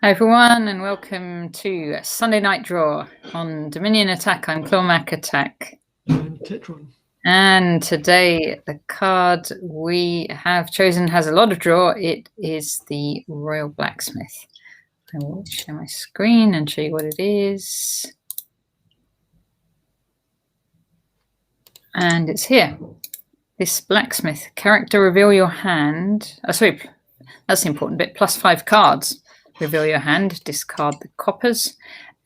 Hi everyone, and welcome to Sunday Night Draw on Dominion Attack. I'm Clawmac Attack. And Tetron. And today the card we have chosen has a lot of draw. It is the Royal Blacksmith. I will share my screen and show you what it is. And it's here. This Blacksmith character, reveal your hand. Oh, sorry, that's the important bit. +5 cards. Reveal your hand, discard the coppers,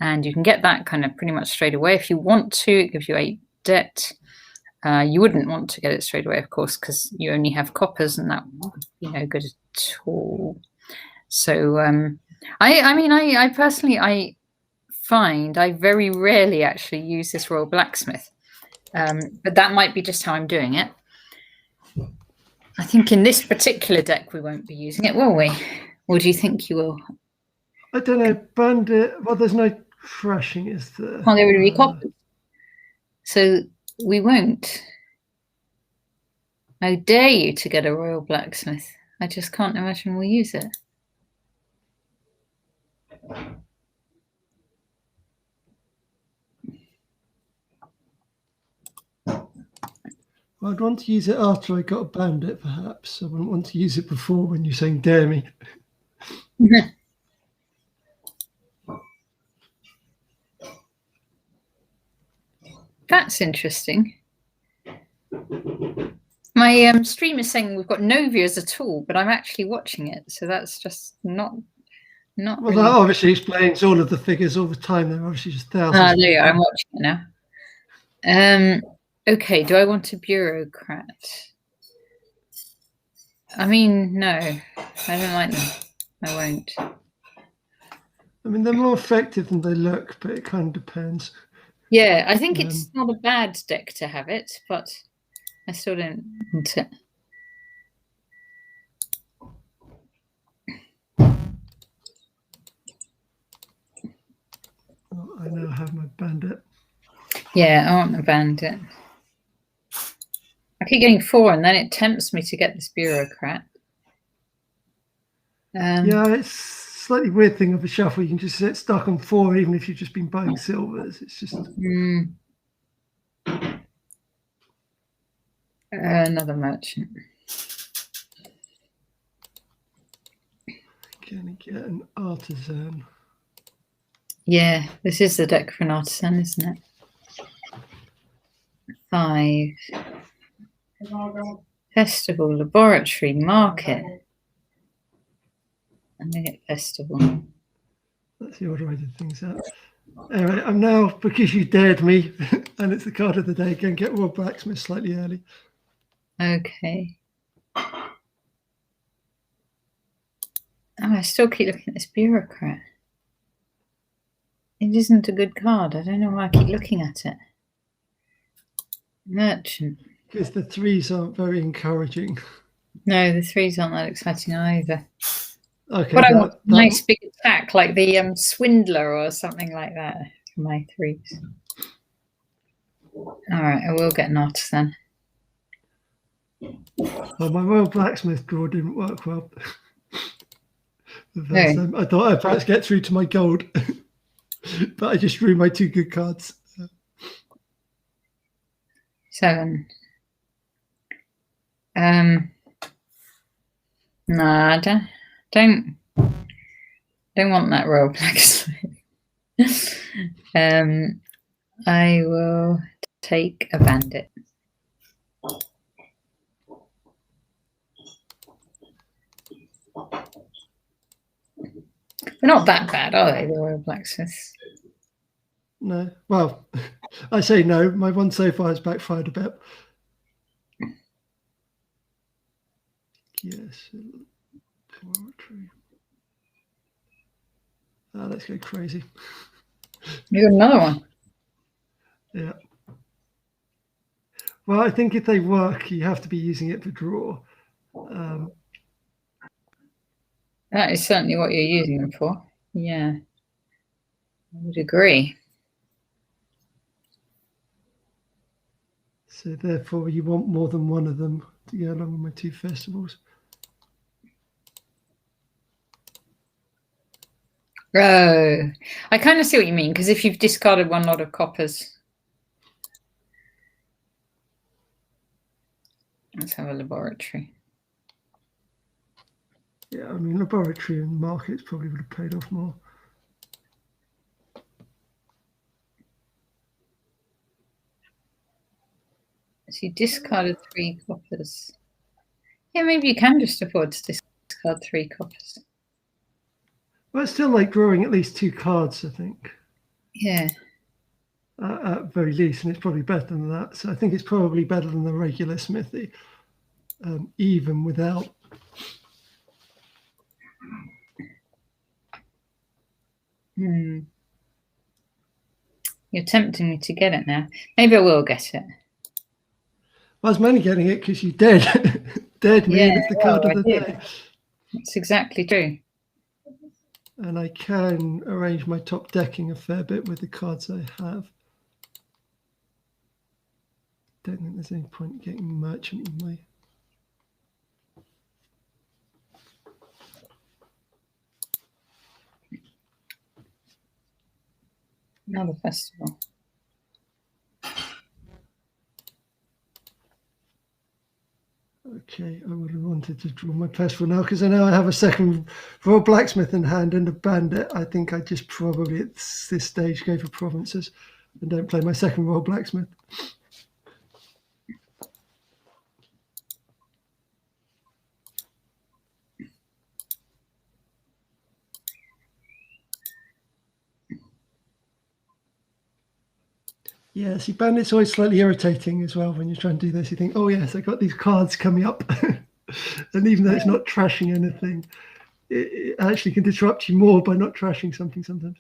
and you can get that kind of pretty much straight away if you want to. It gives you 8 debt. You wouldn't want to get it straight away, of course, because you only have coppers, and that would be no good at all. So, I personally find I very rarely actually use this Royal Blacksmith, but that might be just how I'm doing it. I think in this particular deck we won't be using it, will we? Or do you think you will? I don't know, Bandit. Well, there's no crashing, is there? Well, there would be coppers. So we won't. I dare you to get a Royal Blacksmith. I just can't imagine we'll use it. Well, I'd want to use it after I got a Bandit, perhaps. I wouldn't want to use it before when you're saying dare me. That's interesting. My stream is saying we've got no viewers at all, but I'm actually watching it, so that's just not. Well, really... that obviously explains all of the figures all the time. They're obviously just thousands. There you go. I'm watching it now. Okay, do I want a bureaucrat? I mean, no, I don't like them. I won't. I mean, they're more effective than they look, but it kind of depends. Yeah, I think it's not a bad deck to have it, but I still don't want it. Well, I now have my Bandit. Yeah, I want a Bandit. I keep getting 4, and then it tempts me to get this bureaucrat. Yeah, it's a slightly weird thing of a shuffle. You can just sit stuck on 4, even if you've just been buying silvers. It's just... Another merchant. Gonna get an artisan. Yeah, this is the deck for an artisan, isn't it? 5. Festival, laboratory, market. I'm gonna get festival. That's the order I did things out. Anyway, I'm now, because you dared me, and it's the card of the day, go and get Royal Blacksmith slightly early. Okay. Oh, I still keep looking at this bureaucrat. It isn't a good card. I don't know why I keep looking at it. Merchant. Because the 3s aren't very encouraging. No, the 3s aren't that exciting either. Okay. But I want a nice big attack, like the Swindler or something like that for my 3s. All right, I will get an artisan. Well, my Royal Blacksmith draw didn't work well. No. I thought I'd perhaps get through to my gold, but I just drew my 2 good cards. 7. Nah, don't want that Royal Blacksmith. I will take a Bandit. They're not that bad, are they, the Royal Blacksmiths? No. Well, I say no. My one so far has backfired a bit. Yes. Poetry. Let's go crazy. You got another one. Yeah. Well, I think if they work, you have to be using it for draw. That is certainly what you're using them for. Yeah, I would agree. So therefore, you want more than one of them to go along with my 2 festivals. Oh, I kind of see what you mean, because if you've discarded one lot of coppers. Let's have a laboratory. Yeah, I mean, laboratory and markets probably would have paid off more. So you discarded 3 coppers. Yeah, maybe you can just afford to discard 3 coppers. Well, it's still like drawing at least 2 cards, I think. Yeah. At very least, and it's probably better than that. So I think it's probably better than the regular smithy, even without. You're tempting me to get it now. Maybe I will get it. I was mainly getting it because you dared me, and it's the card of the day. That's exactly true. And I can arrange my top decking a fair bit with the cards I have. Don't think there's any point in getting merchant in my. Another festival. Okay, I would have wanted to draw my festival now because I know I have a second Royal Blacksmith in hand and a bandit. I think I just probably at this stage go for provinces and don't play my second Royal Blacksmith. Yeah, see, bandit's always slightly irritating as well when you're trying to do this. You think, oh yes, I got these cards coming up. And even though it's not trashing anything, it actually can disrupt you more by not trashing something sometimes.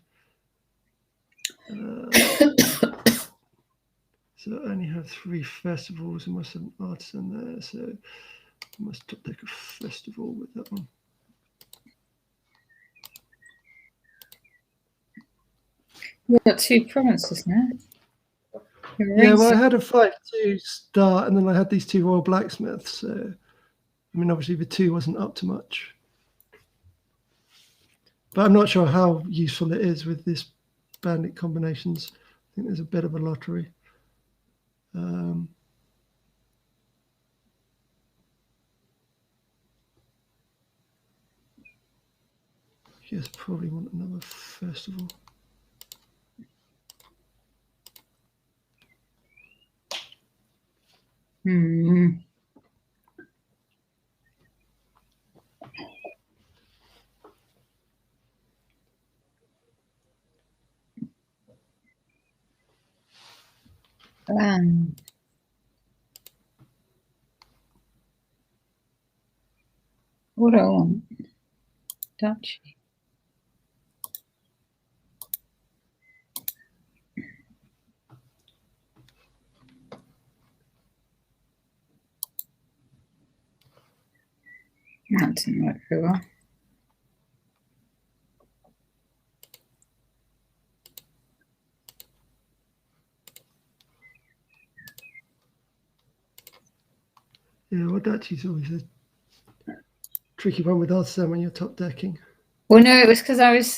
So I only have 3 festivals and must have an artisan there, so I must top deck a festival with that one. We've got 2 provinces now. Yeah, well, I had a 5-2 start, and then I had these 2 Royal Blacksmiths. So, I mean, obviously the 2 wasn't up to much. But I'm not sure how useful it is with this bandit combinations. I think there's a bit of a lottery. Yes, probably want another festival. What do I want? Duchy. That didn't work very well. Yeah, well, duchy's always a tricky one with artisan when you're top decking. Well, no, it was because I was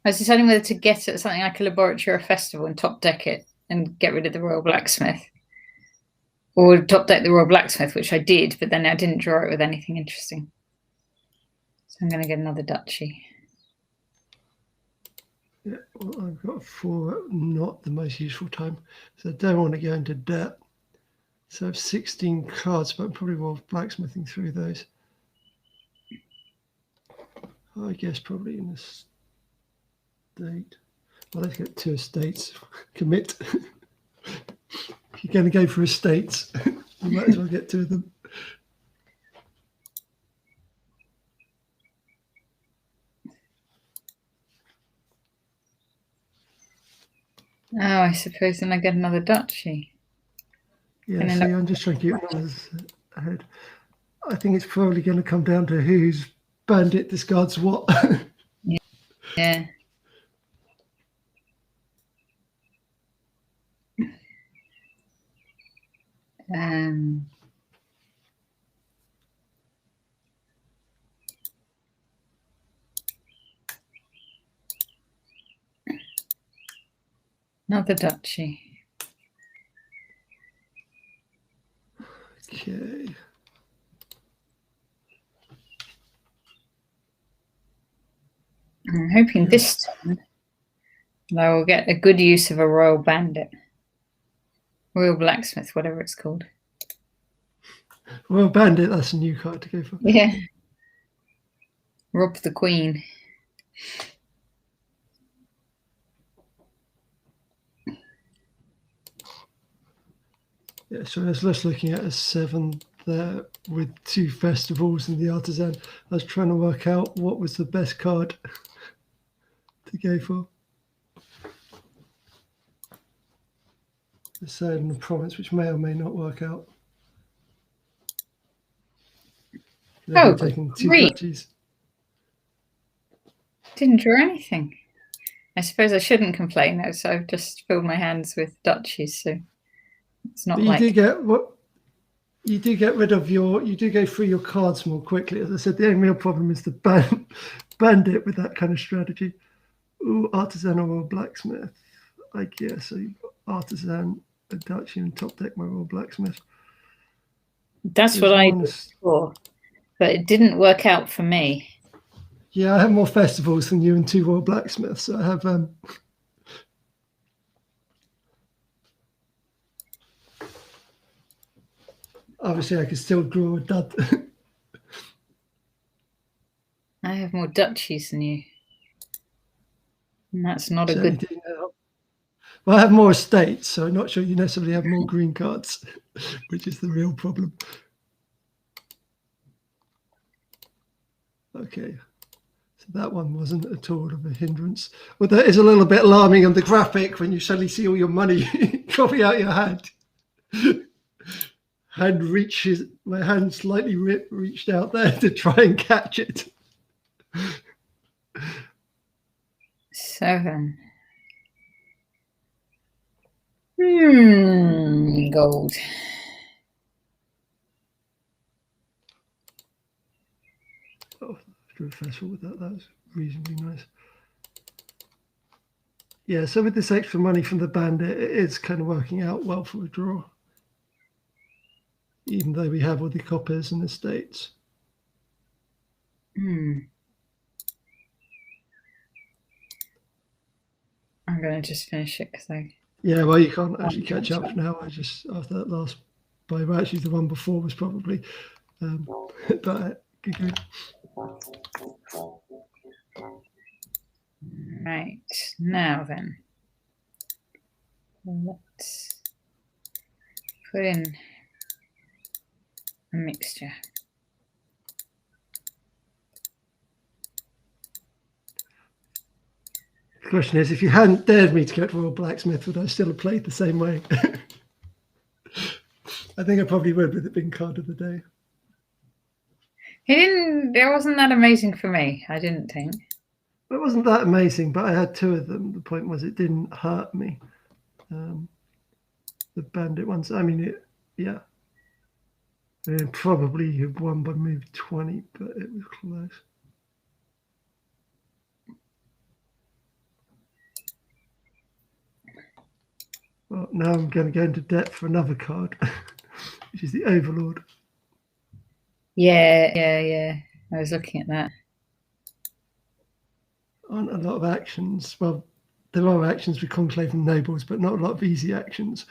deciding whether to get at something like a laboratory or a festival and top deck it and get rid of the Royal Blacksmith. Or top deck the Royal Blacksmith, which I did, but then I didn't draw it with anything interesting. So I'm going to get another duchy. Yeah, well, I've got 4 not the most useful time, so I don't want to go into debt. So I have 16 cards, but I'm probably Royal Blacksmithing through those. I guess probably in this state. Well, let's get 2 estates. Commit. If you're going to go for estates, you might as well get 2 of them. Oh, I suppose then I get another duchy. Yeah, see, I'm just trying to keep numbers ahead. I think it's probably going to come down to whose bandit discards what. Yeah. Another duchy. Okay. I'm hoping this time I will get a good use of a royal bandit. Royal blacksmith, whatever it's called. Royal bandit, that's a new card to go for. Yeah. Rob the queen. Yeah, so I was just looking at a 7 there with 2 festivals and the artisan. I was trying to work out what was the best card to go for. The 3rd and the province, which may or may not work out. Oh, taking 2 great. duchies. Didn't draw anything. I suppose I shouldn't complain though, so I've just filled my hands with duchies, so it's not But you like do get what you do get rid of your, you do go through your cards more quickly. As I said, the only real problem is the bandit with that kind of strategy. Ooh, artisan or royal blacksmith. I guess so. You've got artisan, a duchy, and top deck my royal blacksmith. that's what I did before, but it didn't work out for me. Yeah, I have more festivals than you and 2 royal blacksmiths. So I have obviously I could still draw a dud. I have more duchies than you. And that's not a good... Well, I have more estates, so I'm not sure you necessarily have more green cards, which is the real problem. Okay, so that one wasn't at all of a hindrance. Well, that is a little bit alarming on the graphic when you suddenly see all your money dropping out your hand. Hand reaches, my hand slightly reached out there to try and catch it. 7. Gold. Oh, after a festival with that was reasonably nice. Yeah, so with this extra money from the bandit, it is kind of working out well for a draw. Even though we have all the coppers and estates. I'm going to just finish it because I... Yeah, well, you can't actually catch up now. I just, after that last buy, well, actually the one before was probably, but good going. Right, now then, let's put in a mixture. The question is, if you hadn't dared me to get Royal Blacksmith, would I still have played the same way? I think I probably would, with it being card of the day. It wasn't that amazing for me, I didn't think. It wasn't that amazing, but I had 2 of them. The point was it didn't hurt me. The bandit ones, I mean, yeah. I mean, probably have won by move 20, but it was close. Well, now I'm going to go into debt for another card, which is the Overlord. Yeah. I was looking at that. Aren't a lot of actions. Well, there are actions with Conclave and Nobles, but not a lot of easy actions.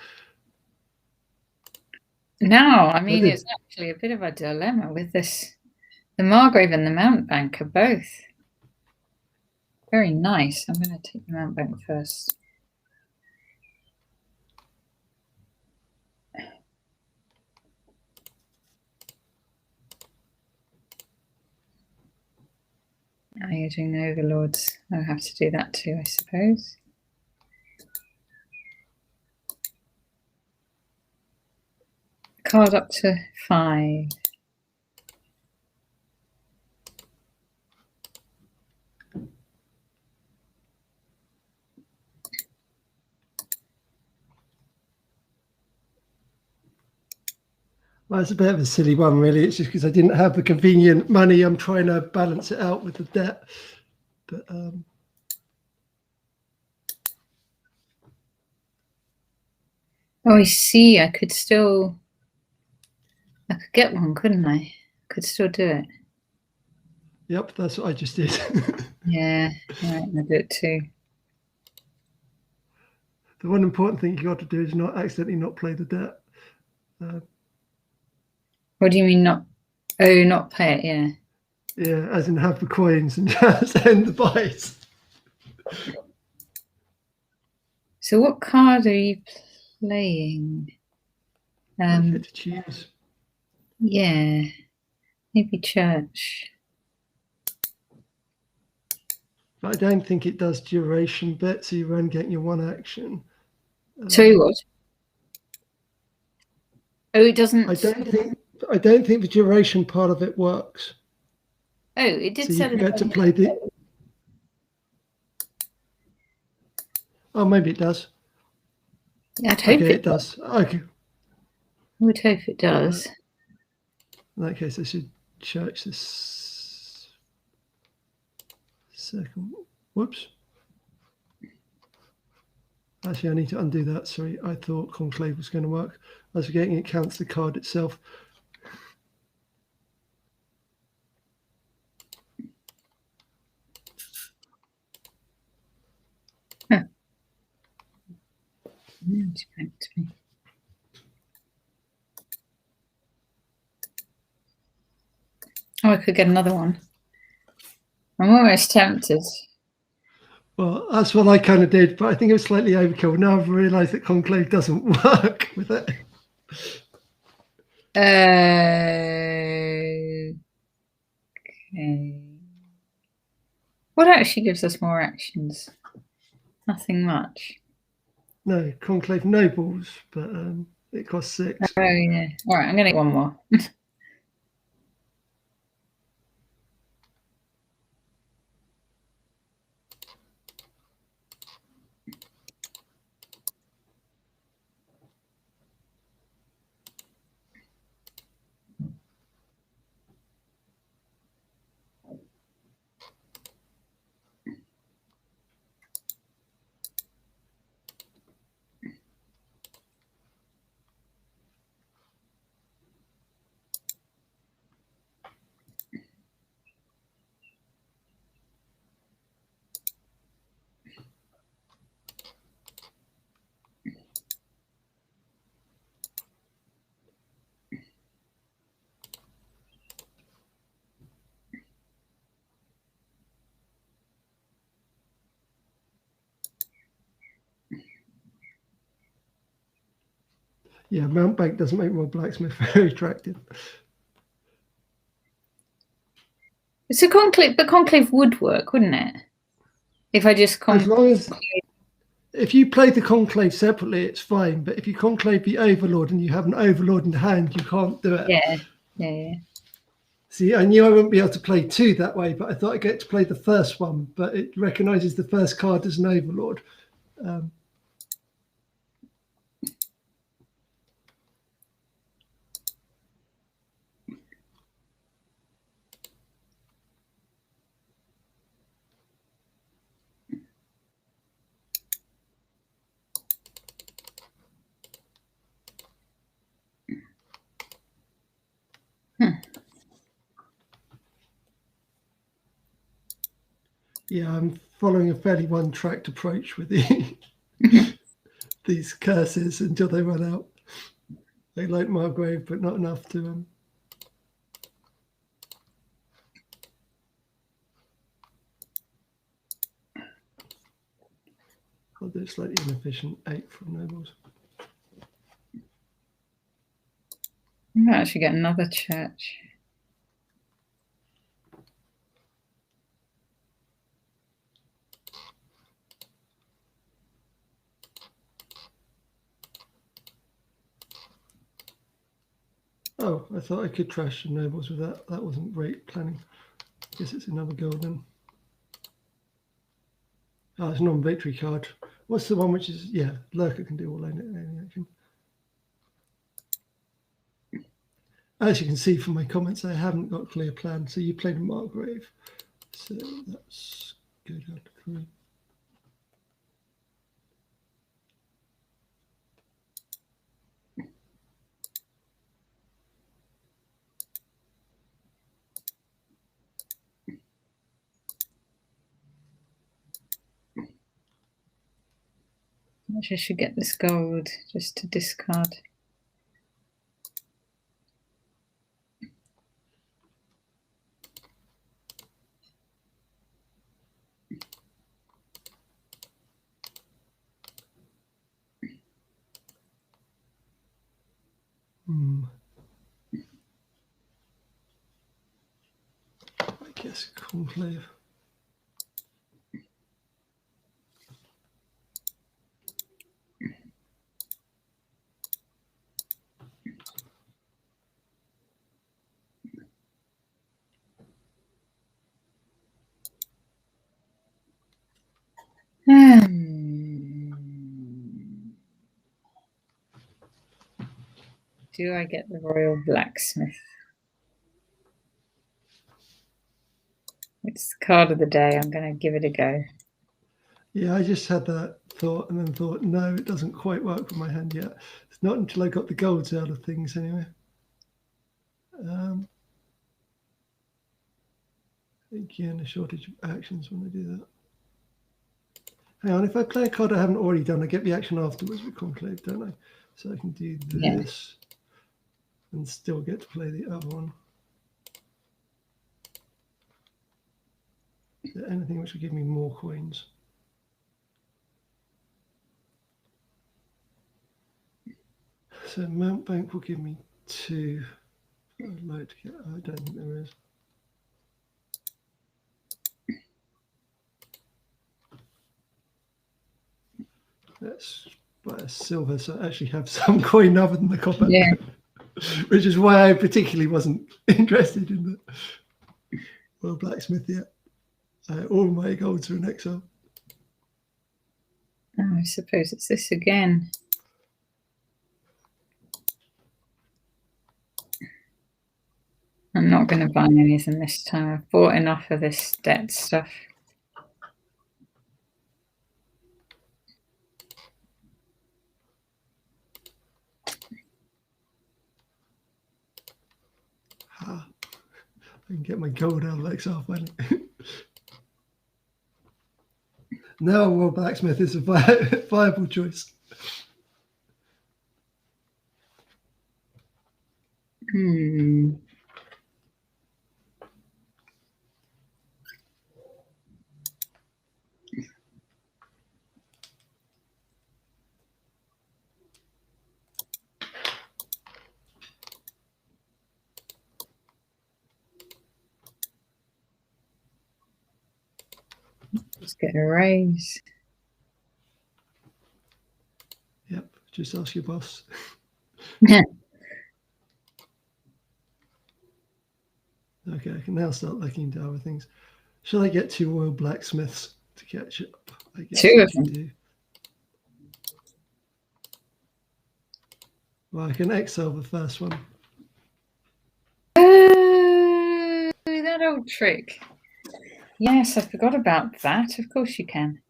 No, I mean, it's actually a bit of a dilemma with this. The Margrave and the Mountebank are both very nice. I'm going to take the Mountebank first. Now you're doing the Overlords. I'll have to do that too, I suppose. Card up to 5. Well, it's a bit of a silly one, really. It's just because I didn't have the convenient money. I'm trying to balance it out with the debt. But Oh, I see. I could get one, couldn't I? Could still do it. Yep, that's what I just did. Yeah, right, I'll do it too. The one important thing you got to do is not accidentally not play the debt. What do you mean not? Oh, not pay it, yeah. Yeah, as in have the coins and just end the buys. So what card are you playing? I get to choose. Yeah, maybe church. But I don't think it does duration bit, so you won't get your one action. Sorry, what? Oh, it doesn't. I don't think the duration part of it works. Oh, it did So say you get to play the. Oh, maybe it does. I'd hope Okay, it does. Okay. I would hope it does. In that case, I should church this second. Whoops. Actually, I need to undo that. Sorry, I thought Conclave was going to work. I was forgetting it counts the card itself. Huh. It's back to me. Oh, I could get another one. I'm almost tempted. Well, that's what I kind of did, but I think it was slightly overkill. Now I've realised that Conclave doesn't work with it. Okay. What actually gives us more actions? Nothing much. No, Conclave Nobles, but it costs 6. Oh, yeah. All right, I'm going to get one more. Yeah, Mountbank doesn't make my Blacksmith very attractive. It's a conclave, but conclave would work, wouldn't it? If I just As long as if you play the Conclave separately, it's fine. But if you Conclave the Overlord and you have an Overlord in hand, you can't do it. Yeah. See, I knew I wouldn't be able to play 2 that way, but I thought I'd get to play the first one. But it recognises the first card as an Overlord. Yeah, I'm following a fairly one-tracked approach with these curses until they run out. They like Margrave, but not enough to. I'll do slightly inefficient 8 from Nobles. I might actually get another church. Oh, I thought I could trash the Nobles with that. That wasn't great planning. Guess it's another gold then. Oh, it's a non-victory card. What's the one which is, yeah, Lurker can do all any action. As you can see from my comments, I haven't got a clear plan. So you played a Margrave. So that's good out of 3. Actually, I should get this gold just to discard. I guess conclave. Do I get the Royal Blacksmith? It's the card of the day. I'm going to give it a go. Yeah, I just had that thought and then thought, no, it doesn't quite work with my hand yet. It's not until I got the golds out of things anyway. Again, a shortage of actions when I do that. Hang on, if I play a card I haven't already done, I get the action afterwards with Conclave, don't I? So I can do this and still get to play the other one. Is there anything which will give me more coins? So Mount Bank will give me 2. I'd like to get, I don't think there is. Let's buy a silver so I actually have some coin other than the copper. Yeah. Which is why I particularly wasn't interested in the Royal Blacksmith yet. All my golds are in exile. Oh, I suppose it's this again. I'm not going to buy anything this time. I've bought enough of this debt stuff. I can get my gold out of exile finally. Now Royal Blacksmith is a viable choice. Let's get a raise. Yep, just ask your boss. Okay, I can now start looking into other things. Shall I get 2 Royal Blacksmiths to catch up? I guess 2 of them. do. Well, I can exile the first one. That old trick. Yes, I forgot about that. Of course you can.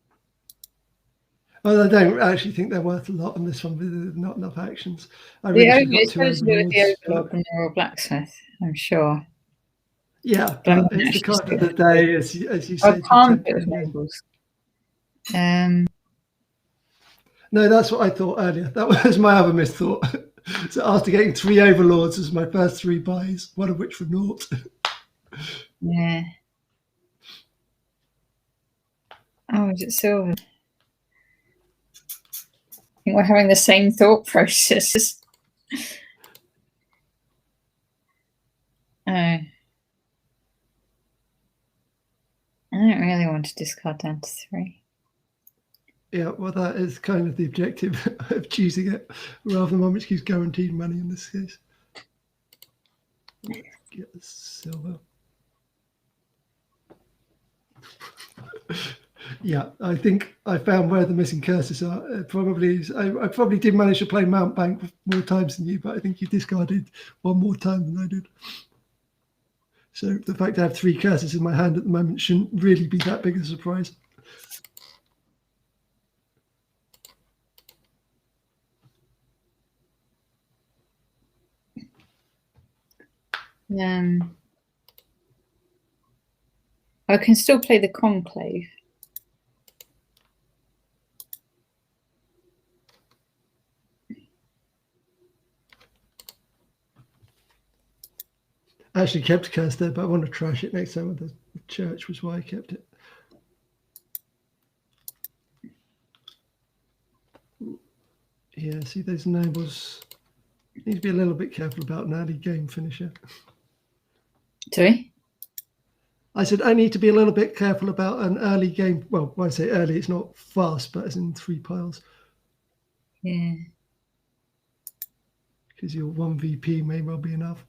Well, I don't actually think they're worth a lot on this one, but there's not enough actions. I The really it's got supposed to do with the overlords. Overlord and the Royal Blacksmith, I'm sure. Yeah, but it's the card of the day, as you I say. can't do it with nobles. No, that's what I thought earlier. That was my other misthought. So after getting 3 overlords as my first 3 buys, one of which were naught. Yeah. Oh, is it silver? I think we're having the same thought processes. Oh. I don't really want to discard down to 3. Yeah, well, that is kind of the objective of choosing it, rather than one which gives guaranteed money in this case. Get the silver. Yeah, I think I found where the missing curses are. I probably did manage to play Mount Bank more times than you, but I think you discarded 1 more time than I did. So the fact I have 3 curses in my hand at the moment shouldn't really be that big a surprise. I can still play the Conclave. I actually kept a cast there, but I want to trash it next time with the church was why I kept it. Yeah, see those nobles. Need to be a little bit careful about an early game finisher. Sorry? I said I need to be a little bit careful about an early game. Well, when I say early, it's not fast, but as in 3 piles. Yeah. Because your 1 VP may well be enough.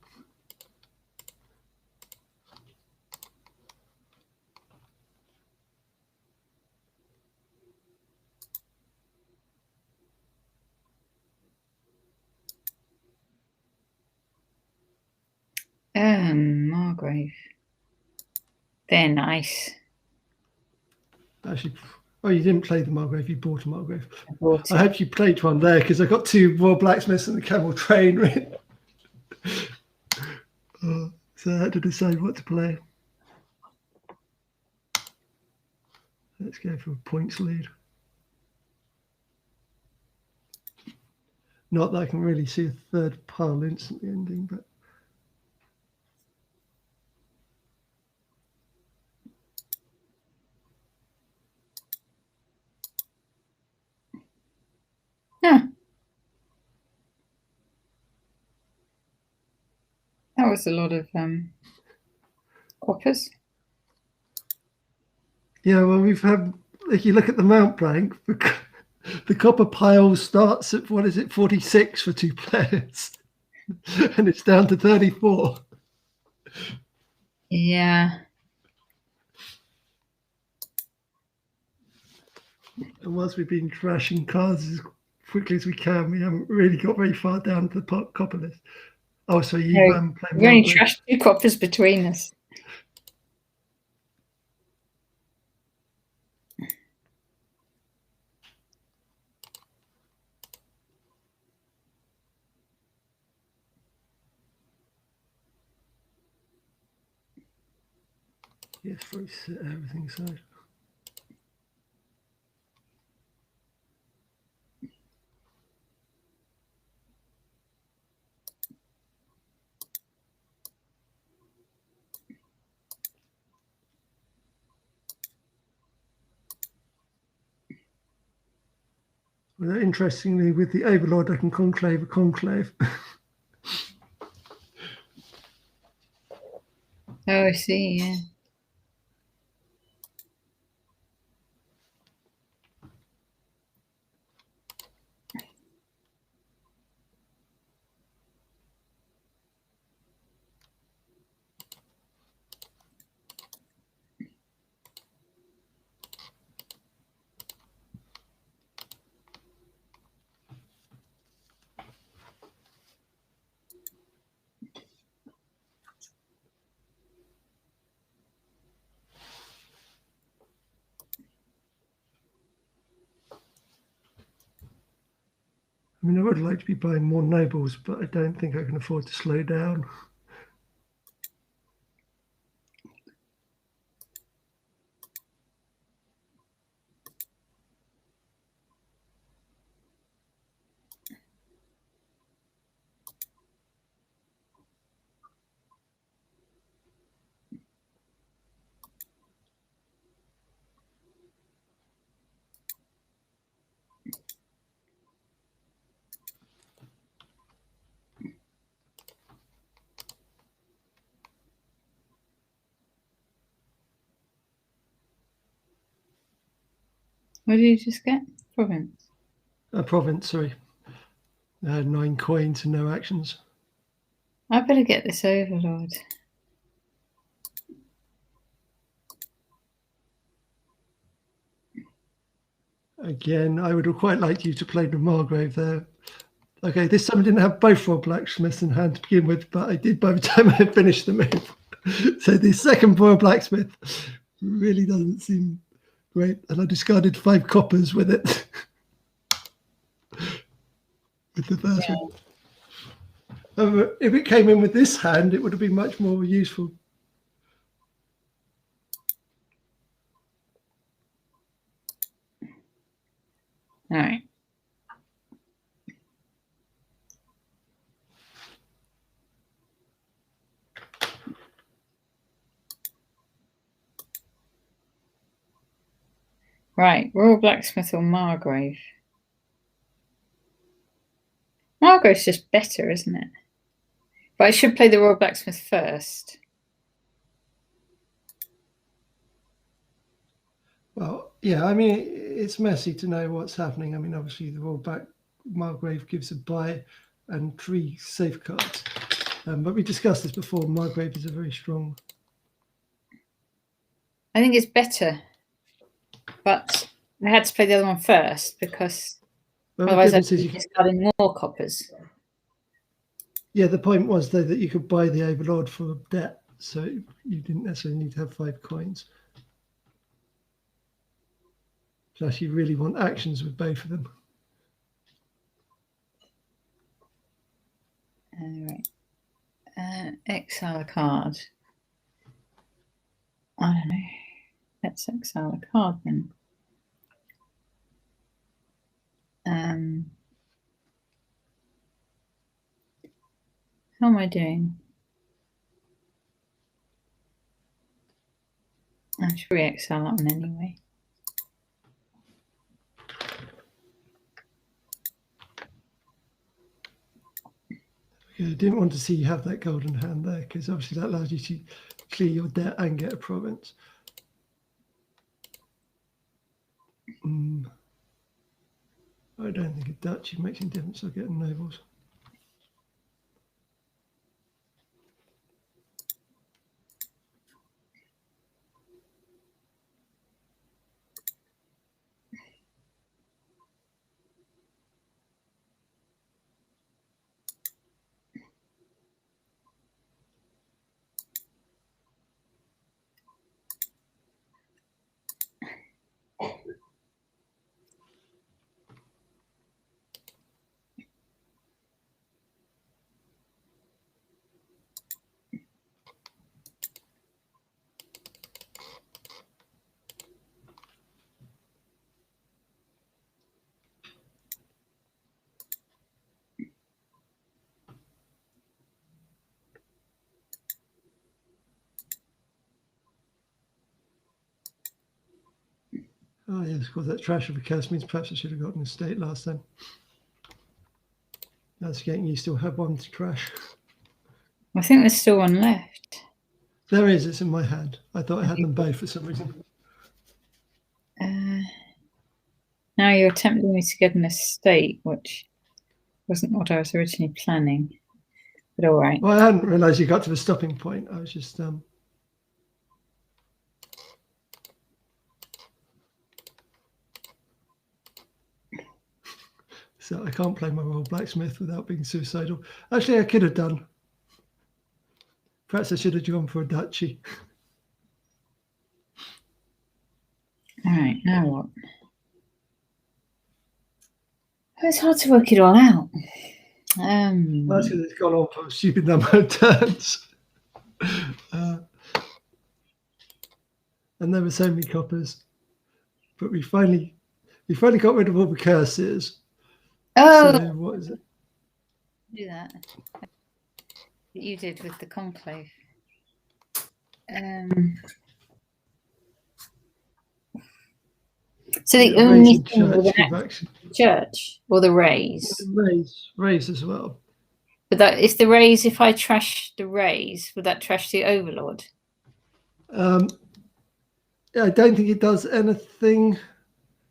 Margrave. They're nice. Actually, oh, you didn't play the Margrave, you bought a Margrave. I bought it. I hope you played one there because I got 2 Royal Blacksmiths and the Camel Train. So I had to decide what to play. Let's go for a points lead. Not that I can really see a 3rd pile instantly ending, but Yeah. That was a lot of coppers. yeah, well, we've had, if you look at the Mount Blank, the copper pile starts at, 46 for 2 players, and it's down to 34. Yeah. And once we've been trashing cards as quickly as we can, we haven't really got very far down to the copper list. Oh, so you No, play we only Margrave. trashed 2 coppers between us. Yes, for set everything aside. Well, interestingly, with the Overlord, I can conclave a conclave. Oh, I see, yeah. I mean, I would like to be buying more nobles, but I don't think I can afford to slow down. What did you just get? Province. Province, sorry. I had 9 coins and no actions. I better get this Overlord. Again, I would have quite liked you to play the Margrave there. Okay, this time I didn't have both Royal Blacksmiths in hand to begin with, but I did by the time I had finished the move. So the second Royal Blacksmith really doesn't seem great. And I discarded 5 coppers with it. With the first one. If it came in with this hand, it would have been much more useful. All right. Right, Royal Blacksmith or Margrave? Margrave's just better, isn't it? But I should play the Royal Blacksmith first. Well, yeah, I mean, it's messy to know what's happening. I mean, obviously, the Royal Margrave gives a buy and 3 safeguards. But we discussed this before. Margrave is a very strong. I think it's better, but I had to play the other one first because otherwise I'd be discarding more coppers. Yeah, the point was though that you could buy the Overlord for debt, so you didn't necessarily need to have 5 coins. Plus, you really want actions with both of them. All right. Exile a card. I don't know. Let's exile a card then. How am I doing? I should re-exile that one anyway. I didn't want to see you have that golden hand there, because obviously that allows you to clear your debt and get a province. I don't think a duchy makes any difference. I'll get nobles. Oh, yes, of course, that trash of a curse means perhaps I should have gotten a state last time. That's getting you still have 1 to trash. I think there's still one left. There is, it's in my hand. I thought I had them both for some reason. Now you're tempting me to get an estate, which wasn't what I was originally planning. But all right. Well, I hadn't realised you got to the stopping point. I was just... So I can't play my Royal Blacksmith without being suicidal. Actually, I could have done. Perhaps I should have gone for a duchy. All right, now what? It's hard to work it all out. That's because it's gone on for a stupid number of turns. And there were so many coppers. But we finally got rid of all the curses. Oh, so what is it? Do that. What you did with the conclave. So the only thing with an church or the raise? Raise as well. But that is the raise. If I trash the raise, would that trash the Overlord? I don't think it does anything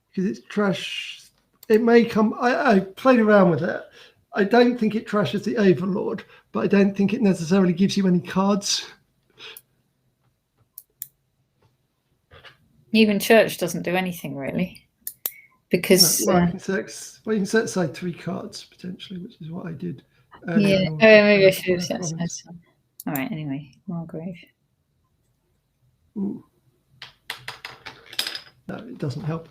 because it's trash. It may come. I played around with it. I don't think it trashes the Overlord, but I don't think it necessarily gives you any cards. Even church doesn't do anything really, because no, well, you can set aside 3 cards potentially, which is what I did. Yeah, maybe I should have set aside some. All right, anyway, Margrave. Ooh. No, it doesn't help.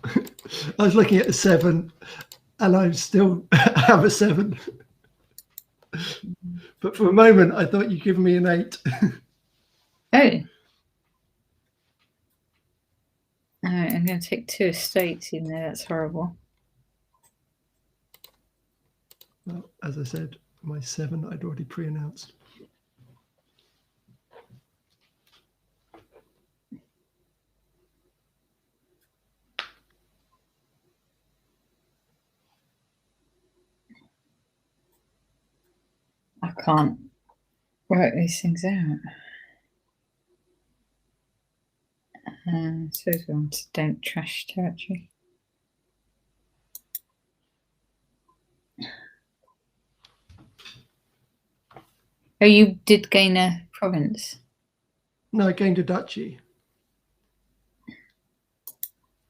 I was looking at a 7, and I still have a 7. But for a moment, I thought you'd given me an 8. Oh. All right, I'm going to take 2 estates, even though that's horrible. Well, as I said, my 7 I'd already pre-announced. I can't work these things out. So we want to don't trash territory. Oh, you did gain a province. No, I gained a duchy.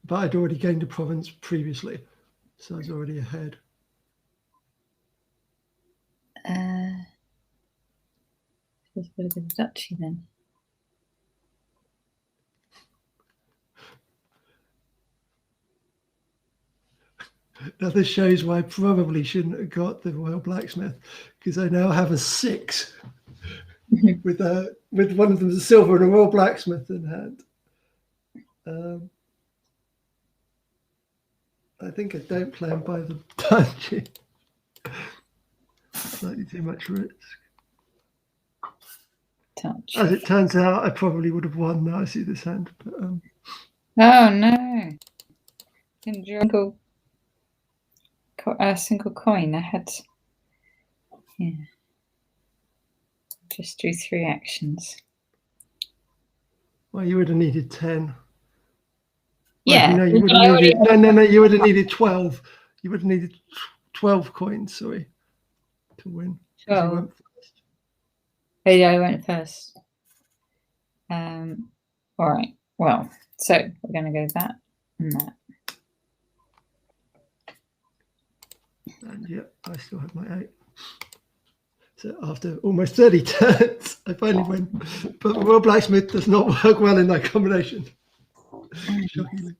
But I'd already gained a province previously, so I was already ahead. There's a bit of a duchy then. Now this shows why I probably shouldn't have got the Royal Blacksmith, because I now have a 6 with one of them a silver and a Royal Blacksmith in hand. I think I don't play him by the duchy. Slightly too much risk. Touch. As it turns out, I probably would have won now I see this hand. But, oh no! Didn't draw a single coin. I had, yeah. Just do 3 actions. Well, you would have needed 10. Yeah. Well, no, you would have needed, no, you would have needed 12. You would have needed 12 coins, sorry, to win. 12. You went first. Oh yeah, I went first. All right. Well, so we're going to go that and that. And yeah, I still have my 8. So after almost 30 turns, I finally win. But the Royal Blacksmith does not work well in that combination. Shockingly.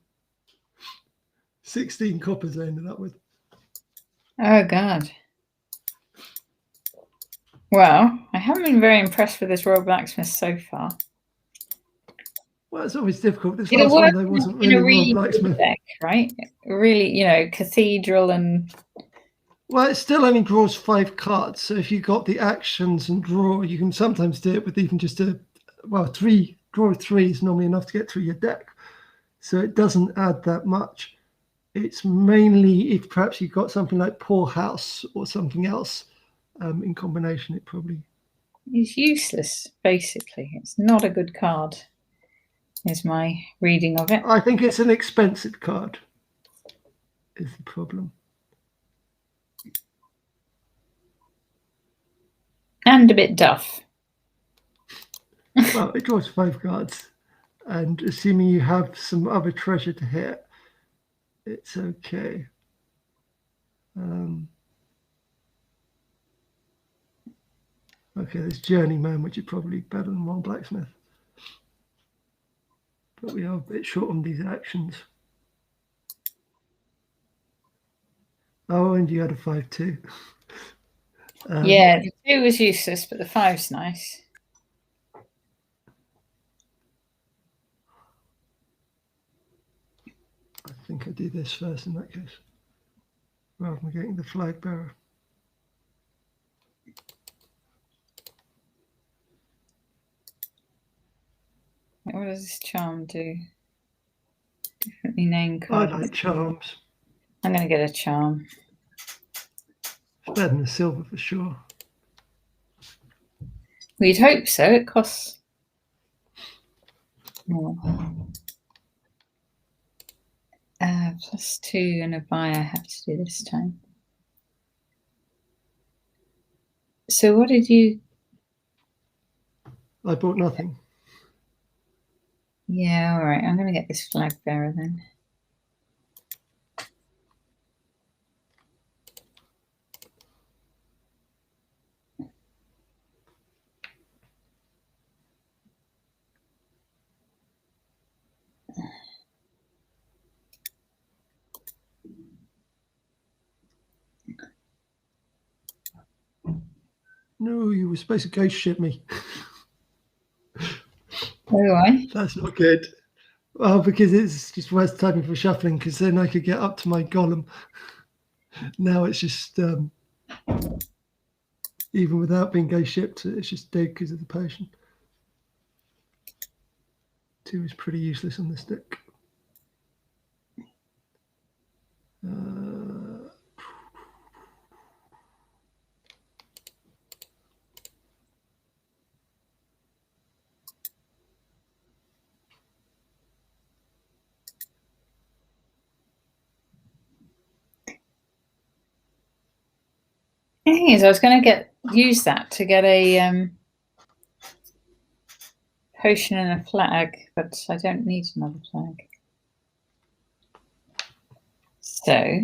16 coppers I ended up with. Oh, God. Well, I haven't been very impressed with this Royal Blacksmith so far. Well, it's always difficult. This last one, though, wasn't really a Royal Blacksmith. Deck, right? Really, cathedral and... Well, it still only draws 5 cards. So if you got the actions and draw, you can sometimes do it with even just draw 3 is normally enough to get through your deck. So it doesn't add that much. It's mainly if perhaps you've got something like Poor House or something else in combination, it probably... It's useless, basically. It's not a good card, is my reading of it. I think it's an expensive card, is the problem. And a bit duff. Well, it draws 5 cards. And assuming you have some other treasure to hit, it's okay. Okay, there's Journeyman, which is probably better than Royal Blacksmith. But we are a bit short on these actions. Oh, and you had a 5 too. Yeah, the 2 was useless, but the 5's nice. I think I do this first in that case, rather than getting the flag bearer. What does this charm do? Differently named cards. I like charms. I'm going to get a charm. It's better than a silver for sure. We'd hope so. It costs more. +2 and a buy I have to do this time. So what did you... I bought nothing. Yeah, all right. I'm going to get this flag bearer then. No, you were supposed to ghost ship me. Why? That's not good. Well, because it's just worth typing for shuffling, because then I could get up to my golem. Now it's just, even without being ghost shipped, it's just dead because of the potion. 2 is pretty useless on this deck. The thing is, I was going to use that to get a potion and a flag, but I don't need another flag. So,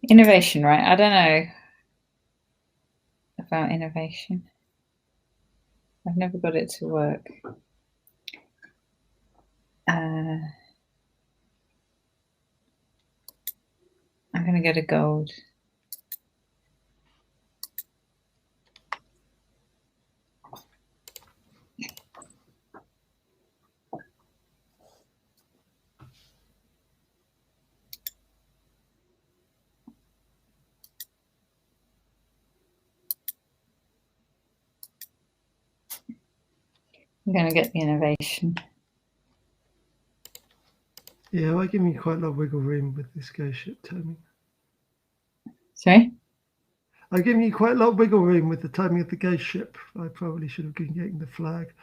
innovation, right? I don't know about innovation. I've never got it to work. I'm going to get a gold. I'm going to get the innovation. Yeah, I give me quite a lot of wiggle room with this ghost ship timing. Sorry? I give you quite a lot of wiggle room with the timing of the ghost ship. I probably should have been getting the flag.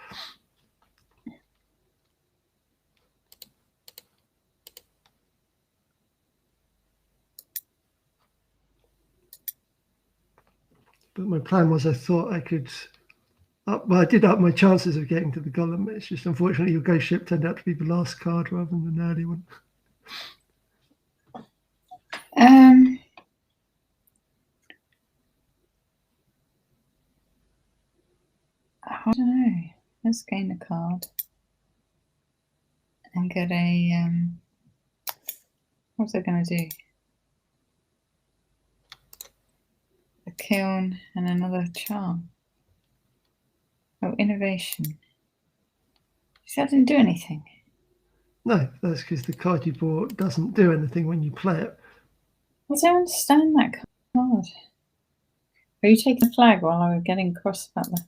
But my plan was I thought I could I did up my chances of getting to the golem. It's just unfortunately your ghost ship turned out to be the last card rather than the early one. I don't know. Let's gain a card and get a. What's I going to do? A kiln and another charm. Oh, innovation. See, that didn't do anything. No, that's because the card you bought doesn't do anything when you play it. I don't understand that card. Are you taking the flag while I was getting cross about that?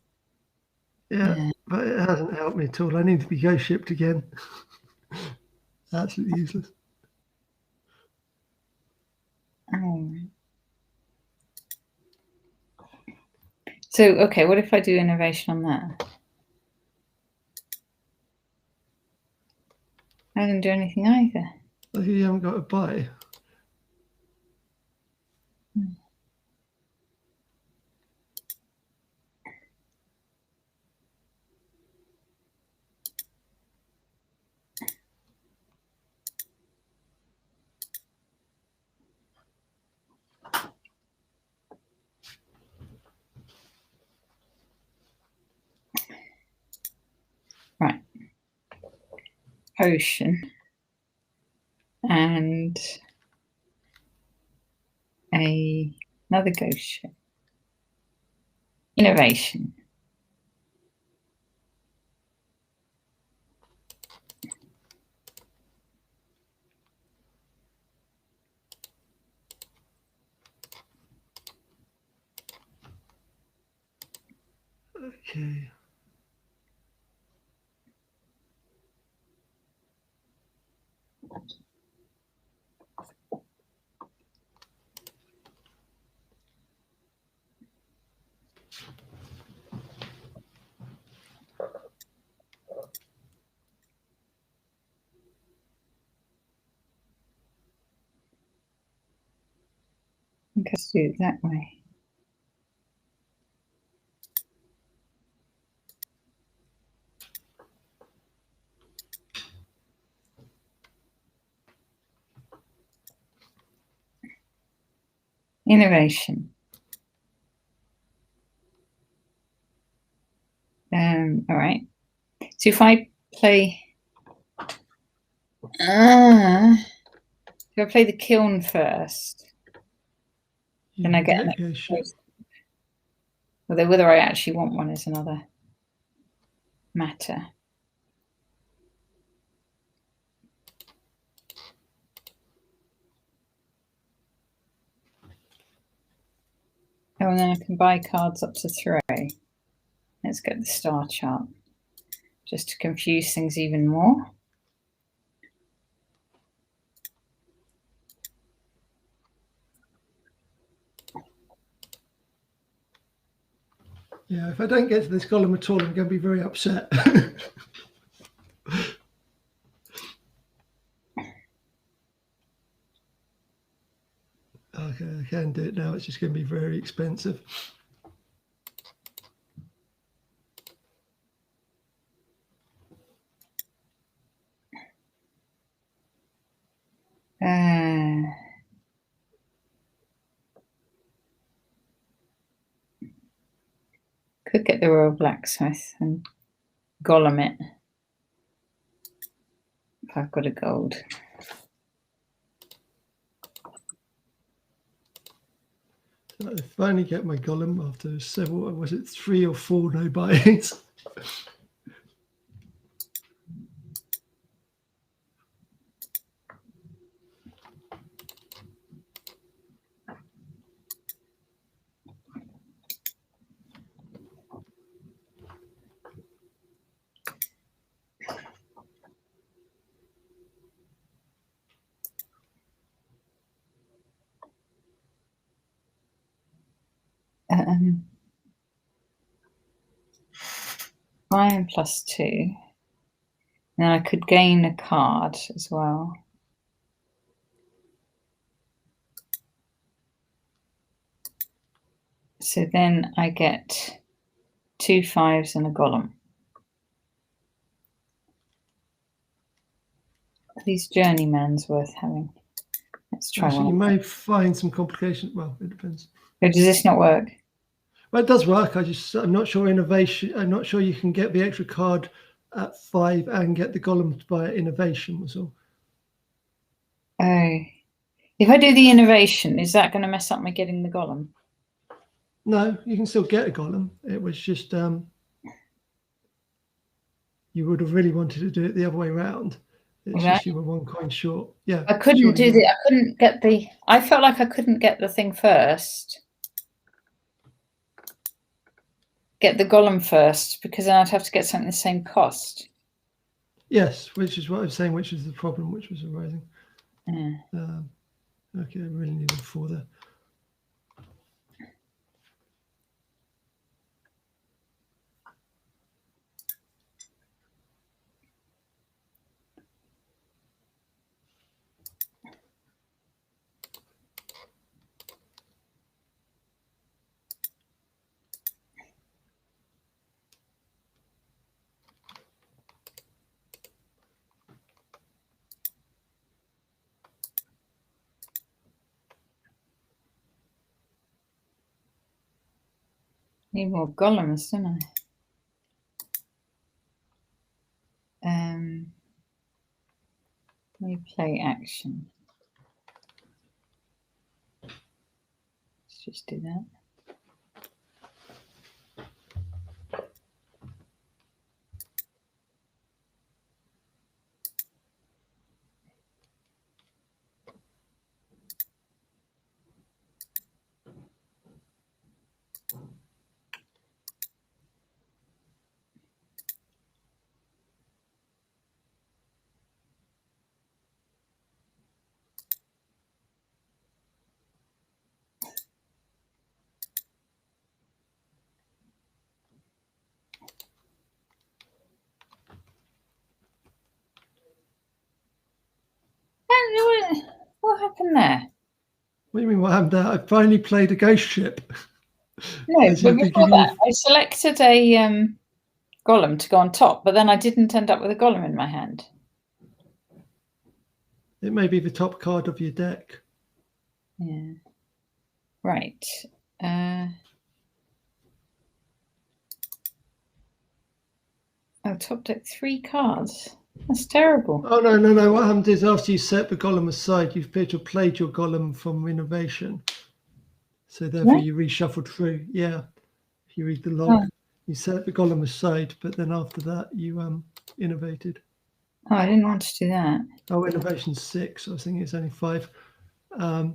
Yeah, but it hasn't helped me at all. I need to be ghost shipped again. Absolutely useless. Oh. So, okay, what if I do innovation on that? I didn't do anything either. Like you haven't got a buy. Right. Potion. And another ghost ship. Innovation. Okay. I think I'll do it that way. Innovation. All right. So if I play, if I play the kiln first, then I get an ghost ship. Although whether I actually want one is another matter. Oh, and then I can buy cards up to 3. Let's get the star chart, just to confuse things even more. Yeah, if I don't get to this golem at all, I'm going to be very upset. can do it now. It's just going to be very expensive. Could get the Royal Blacksmith and Golem it if I've got a gold. I finally get my Golem after several, was it 3 or 4 no buys? Iron +2. And then I could gain a card as well. So then I get 2 5s and a Golem. Are these journeymans worth having? Let's try Actually, one. you may find some complications. Well, it depends. Oh, does this not work? Well, it does work. I'm not sure innovation. I'm not sure you can get the extra card at 5 and get the Golem via innovation. Was all. Oh, if I do the innovation, is that going to mess up my getting the Golem? No, you can still get a Golem. It was just you would have really wanted to do it the other way around. It's just you were 1 coin short. Yeah, I couldn't do the. I couldn't get the. I felt like I couldn't get the thing first. Get the Golem first, because then I'd have to get something the same cost. Yes, which is what I was saying, which is the problem, which was arising. Yeah. Okay, I really need a 4 there. Need more Golems, don't I? Replay action. Let's just do that. What happened there? What do you mean? What happened there? I finally played a ghost ship. No, but before that, I selected a Golem to go on top, but then I didn't end up with a Golem in my hand. It may be the top card of your deck. Yeah. Right. Oh, top deck 3 cards. That's terrible. Oh, no. What happened is after you set the Golem aside, you've played your Golem from innovation. So therefore you reshuffled through. Yeah. If you read the log, you set the Golem aside, but then after that you innovated. Oh, I didn't want to do that. Oh, innovation's 6. I was thinking it's only 5. Okay,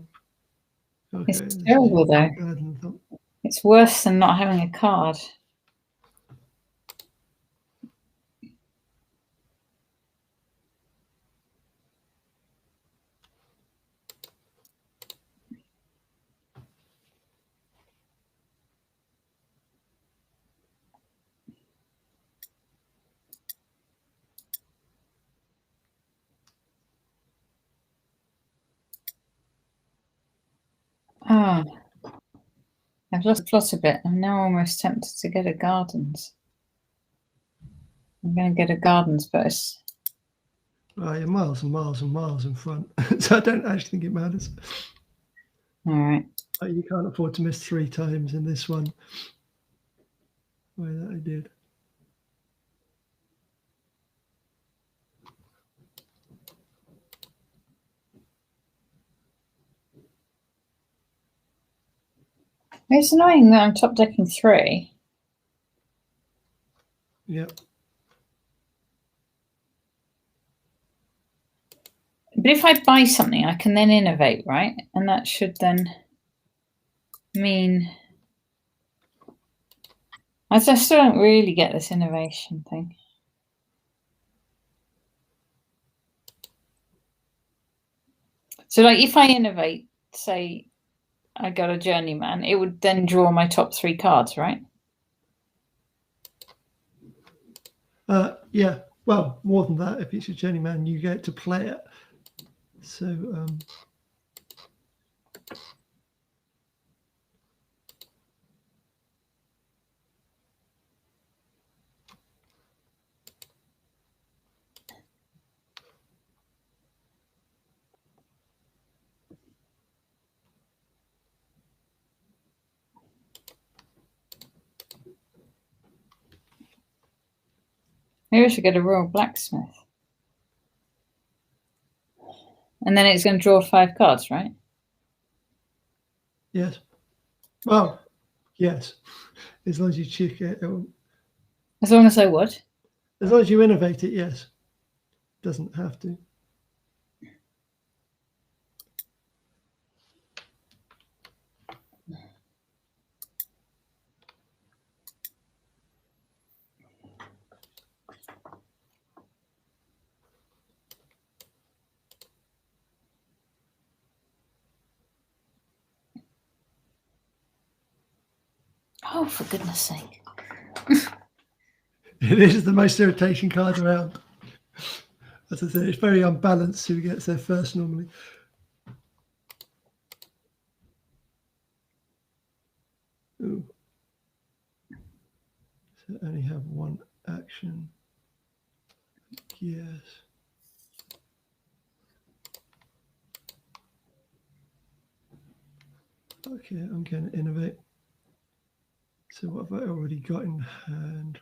it's terrible though. It's worse than not having a card. Oh, Oh, I've lost the plot a bit. I'm now almost tempted to get a gardens. I'm going to get a gardens first. Right, you're miles and miles and miles in front, so I don't actually think it matters. All right. You can't afford to miss 3 times in this one. Way that I did. It's annoying that I'm top decking 3. Yep. But if I buy something, I can then innovate, right? And that should then mean... I still don't really get this innovation thing. So, like, if I innovate, say I got a journeyman, it would then draw my top 3 cards, right? Yeah. Well, more than that, if it's your journeyman, you get to play it. So, Maybe I should get a Royal Blacksmith. And then it's going to draw 5 cards, right? yes. Well, yes. As long as you check it. As long as I would. As long as you innovate it, yes. Doesn't have to. Oh, for goodness sake. It is the most irritating card around. As I said, it's very unbalanced who gets there first normally. Ooh. So only have 1 action. Yes. Okay, I'm going to innovate. So what have I already got in hand?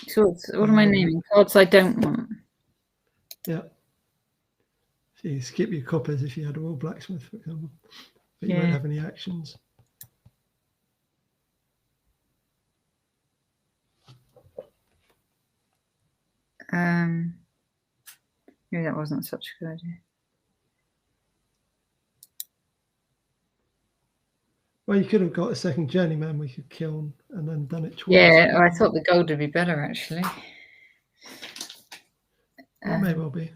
So what am I naming? Cards I don't want. Yeah. So you skip your coppers if you had a Royal Blacksmith, for example. But you won't have any actions. Maybe that wasn't such a good idea. Well, you could have got a second journeyman we could kill and then done it twice. Yeah, I thought the gold would be better, actually. It may well be.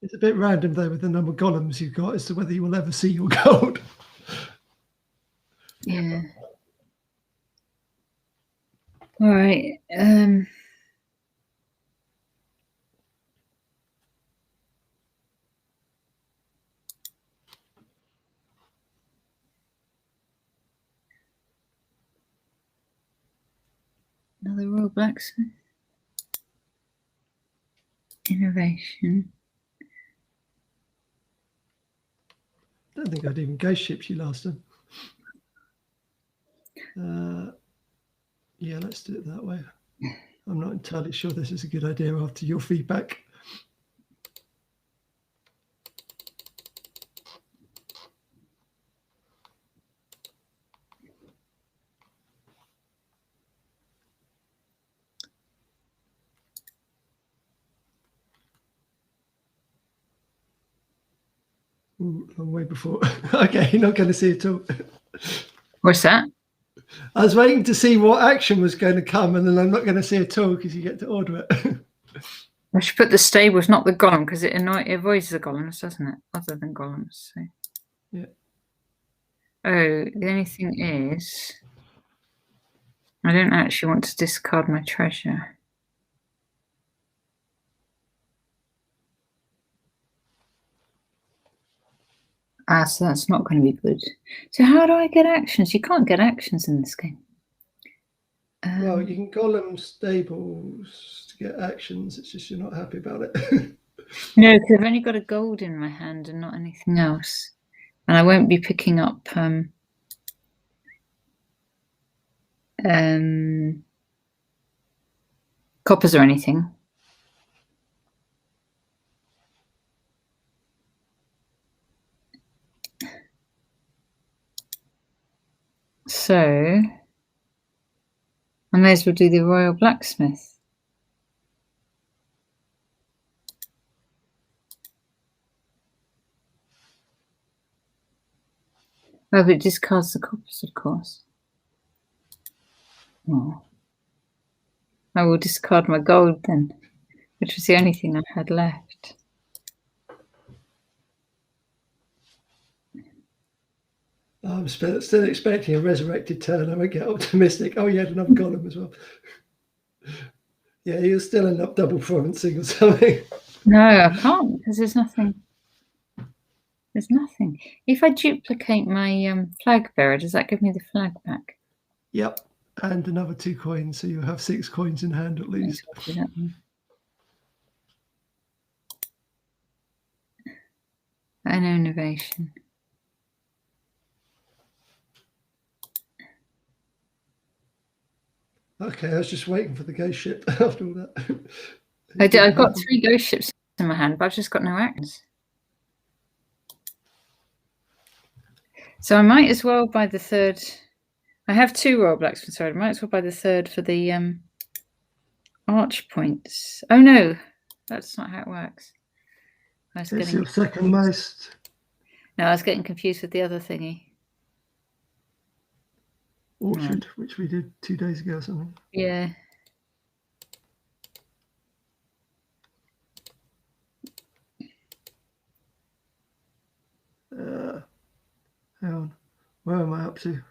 It's a bit random, though, with the number of golems you've got as to whether you will ever see your gold. Yeah. All right. Another Royal Blacksmith. Innovation. I don't think I'd even ghost ships you last time. Yeah, let's do it that way. I'm not entirely sure this is a good idea after your feedback. Ooh, long way before. Okay, you're not going to see it all. What's that? I was waiting to see what action was going to come, and then I'm not going to see it all because you get to order it. I should put the stables, not the golem, because it avoids the golems, doesn't it? Other than golems. So. Yeah. Oh, the only thing is, I don't actually want to discard my treasure. So that's not going to be good. So how do I get actions? You can't get actions in this game. Well, you can golem stables to get actions. It's just you're not happy about it. No, because I've only got a gold in my hand and not anything else. And I won't be picking up coppers or anything. So I may as well do the Royal Blacksmith. Oh, but it discards the coppers, of course. Oh. I will discard my gold then, which was the only thing I had left. I'm still expecting a resurrected turn. I won't get optimistic. Oh, you had another golem as well. Yeah, you'll still end up double provincing or something. No, I can't, because there's nothing. There's nothing. If I duplicate my flag bearer, does that give me the flag back? Yep, and another 2 coins, so you'll have 6 coins in hand at least. An innovation. Okay, I was just waiting for the ghost ship after all that. I've got 3 ghost ships in my hand, but I've just got no actions. So I might as well buy the 3rd. I have 2 Royal Blacksmiths, so I might as well buy the 3rd for the arch points. Oh no, that's not how it works. It's your second most. No, I was getting confused with the other thingy. Orchard, which we did 2 days ago or something. Yeah. Hang on. Where am I up to?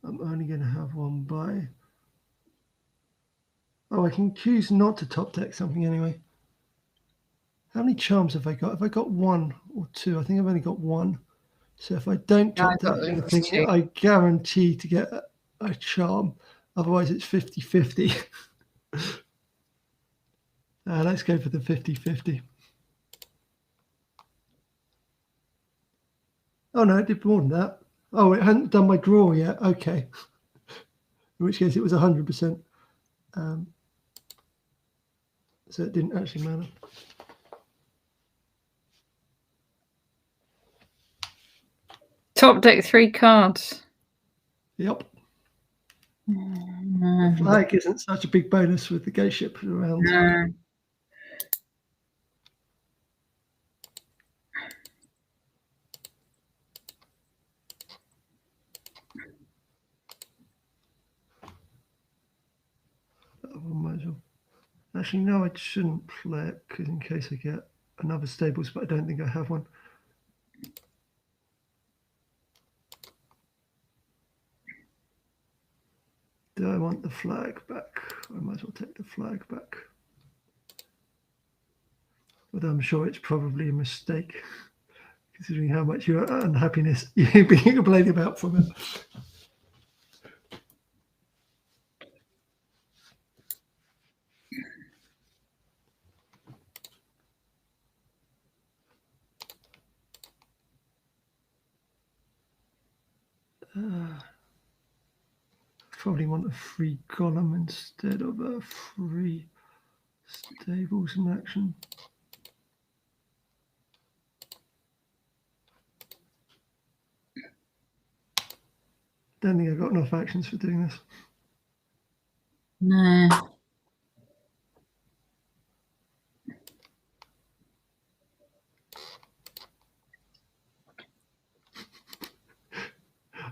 I'm only going to have one by... Oh, I can choose not to top deck something anyway. How many charms have I got? Have I got 1 or 2? I think I've only got 1. So if I don't top deck anything, I guarantee to get a charm. Otherwise, it's 50-50. Let's go for the 50-50. Oh, no, it did more than that. Oh, it hadn't done my draw yet. Okay. In which case, it was 100%. So it didn't actually matter. Top deck 3 cards. Yep. The flag isn't such a big bonus with the ghost ship around. No. Actually, no, I shouldn't play it because in case I get another stables, but I don't think I have one. Do I want the flag back? I might as well take the flag back. Although I'm sure it's probably a mistake, considering how much your unhappiness you're being complaining about from it. Probably want a free golem instead of a free stables in action. Don't think I've got enough actions for doing this. No.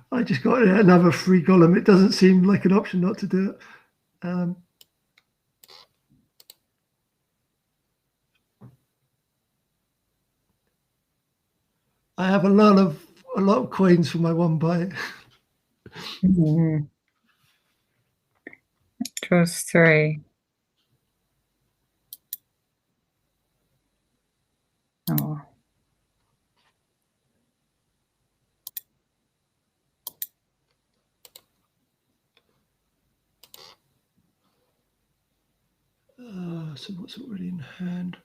I just got another free golem. It doesn't seem like an option not to do it. I have a lot of coins for my one buy. Draws 3. Oh. So what's already in hand?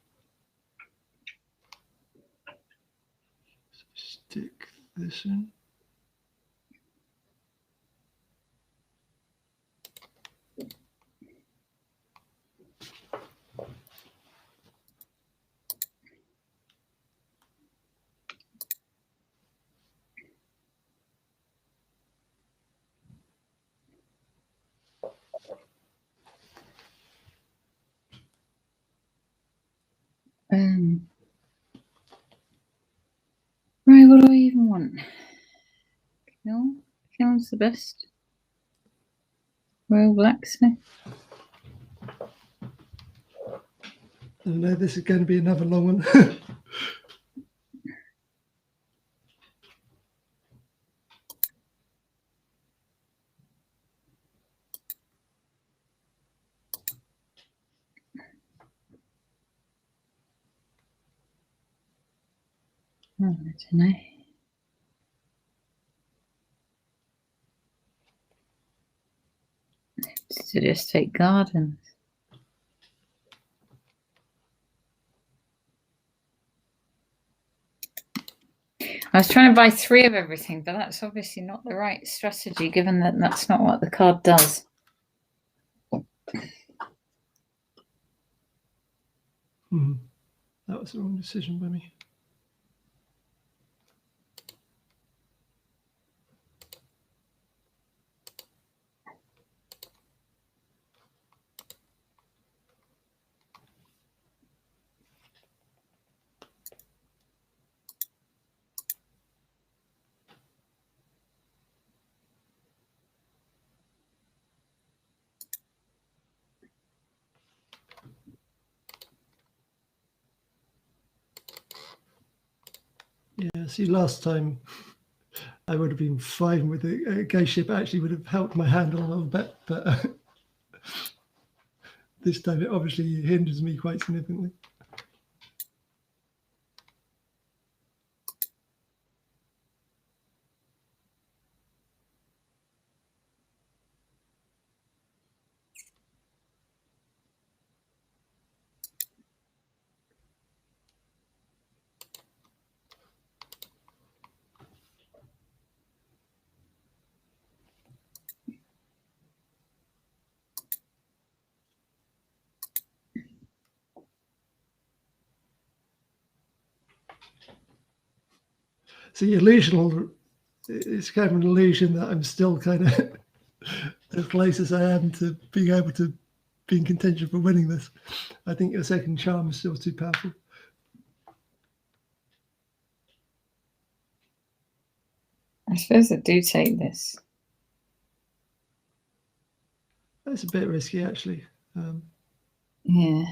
So stick this in. Right, what do I even want? Kill? Kill's the best. Royal Blacksmith. Oh no, this is going to be another long one. Oh, I don't know. To just take gardens. I was trying to buy 3 of everything, but that's obviously not the right strategy, given that that's not what the card does. That was the wrong decision by me. Yeah, see, last time I would have been fine with a ghost ship. Actually would have helped my hand a little bit, but this time it obviously hinders me quite significantly. See, illusional, it's kind of an illusion that I'm still kind of as close as I am to being able to be in contention for winning this. I think your second charm is still too powerful. I suppose I do take this. That's a bit risky, actually. Yeah.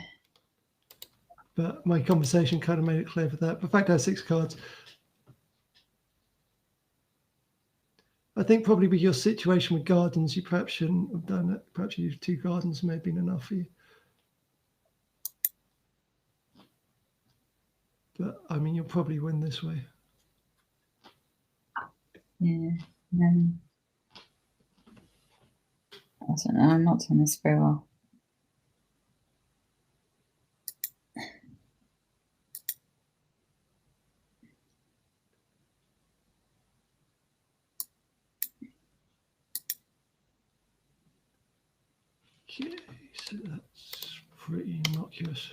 But my conversation kind of made it clear for that. The fact I have 6 cards. I think probably with your situation with gardens, you perhaps shouldn't have done it. Perhaps you 2 gardens may have been enough for you. But I mean, you'll probably win this way. Yeah. I don't know. I'm not doing this very well. Okay, so that's pretty innocuous.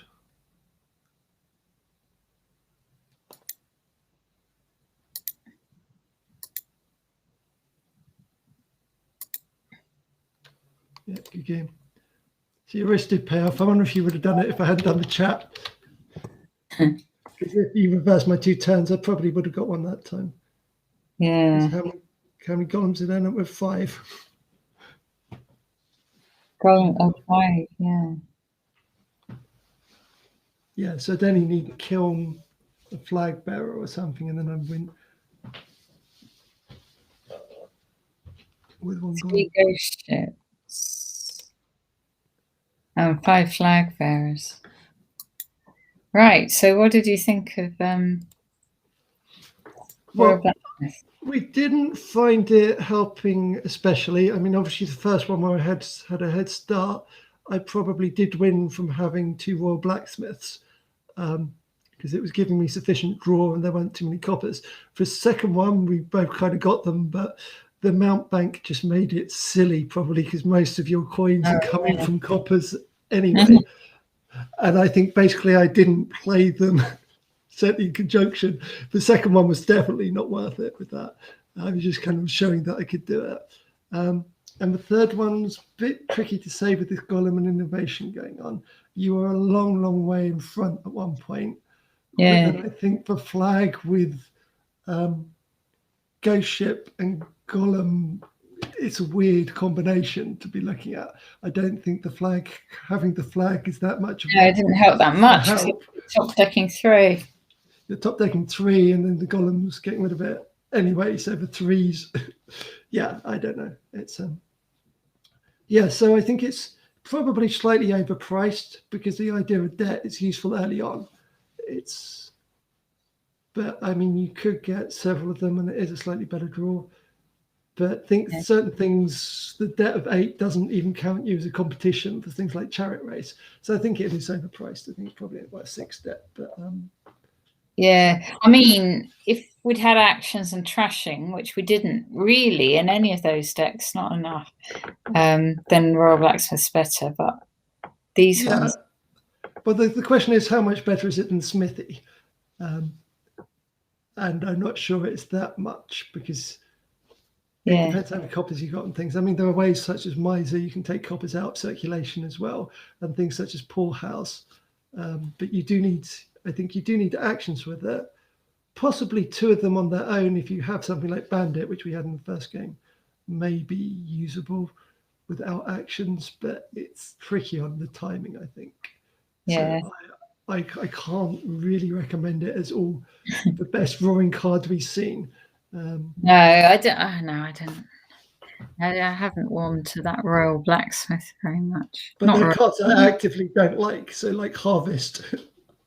Yeah, good game. So your risk did pay off. I wonder if you would have done it if I hadn't done the chat. Because if you reversed my 2 turns, I probably would have got one that time. Yeah. How many columns did I end up with? 5. Oh, 5, yeah. Yeah, so then you need to kill a flag bearer or something, and then I win with 1 3 golem. ghost ships. And 5 flag bearers. Right, so what did you think of Well, Blacksmith? we didn't find it helping especially. I mean, obviously the first one where I had a head start, I probably did win from having 2 Royal Blacksmiths, because it was giving me sufficient draw and there weren't too many coppers. For the second one, we both kind of got them, but the mount bank just made it silly, probably because most of your coins are coming from coppers anyway. And I think basically I didn't play them certainly in conjunction. The second one was definitely not worth it with that. I was just kind of showing that I could do it. And the third one's a bit tricky to say with this golem and innovation going on. You were a long, long way in front at one point. Yeah. But then I think the flag with ghost ship and golem, it's a weird combination to be looking at. I don't think having the flag is that much of it didn't help that much. help. Top decking 3. The top decking 3, and then the golem's getting rid of it anyway. So the 3s, yeah, I don't know. It's yeah. So I think it's probably slightly overpriced because the idea of debt is useful early on. But I mean, you could get several of them, and it is a slightly better draw. But I think certain things, the debt of 8 doesn't even count you as a competition for things like chariot race. So I think it is overpriced. I think it's probably about 6 debt, but. Yeah, I mean, if we'd had actions and trashing, which we didn't really in any of those decks, not enough, then Royal Blacksmith's better. But these ones. But the question is, how much better is it than Smithy? And I'm not sure it's that much because it depends how many coppers you got and things. I mean, there are ways such as Miser, you can take coppers out of circulation as well, and things such as Poorhouse. But you do need. I think you do need actions with it, possibly 2 of them on their own. If you have something like Bandit, which we had in the first game, may be usable without actions, but it's tricky on the timing, I think. Yeah. So I can't really recommend it as all the best drawing card we've seen. No, I don't. No, I don't. I haven't warmed to that Royal Blacksmith very much. But there are cards I actively don't like. So like Harvest.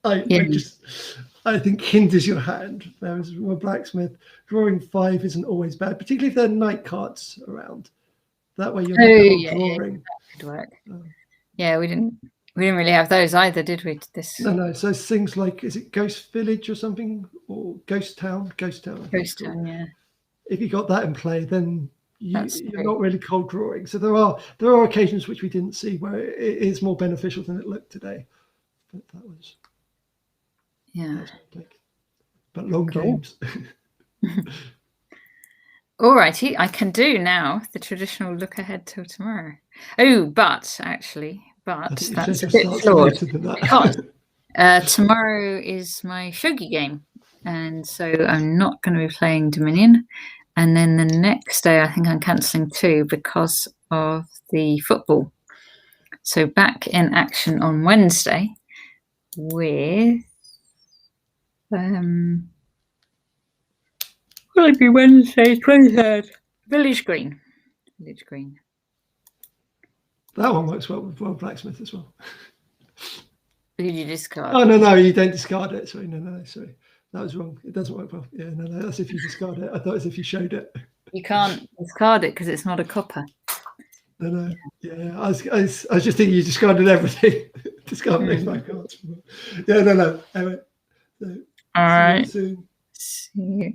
I think hinders your hand. Whereas Royal Blacksmith, drawing 5 isn't always bad, particularly if there are night cards around. That way you're not drawing. That could work. Yeah, we didn't really have those either, did we? No. So things like, is it Ghost Village or something, or Ghost Town? Ghost Town. Yeah. If you got that in play, then you're not really cold drawing. So there are occasions which we didn't see where it is more beneficial than it looked today. But that was. Yeah. But long games. All righty, I can do now the traditional look ahead till tomorrow. Oh, but that's a bit flawed. Tomorrow is my shogi game, and so I'm not going to be playing Dominion. And then the next day, I think I'm cancelling 2 because of the football. So back in action on Wednesday with. Will it be Wednesday, 23rd? Village Green. That one works well with Royal Blacksmith as well. Did you discard? Oh, no, you don't discard it. Sorry, no, sorry. That was wrong. It doesn't work well. Yeah, no, that's if you discard it. I thought it was if you showed it. You can't discard it because it's not a copper. No. Yeah, I was just thinking you discarded everything. Discarded my cards. Yeah, no. Anyway, so, all right. See you soon. See you.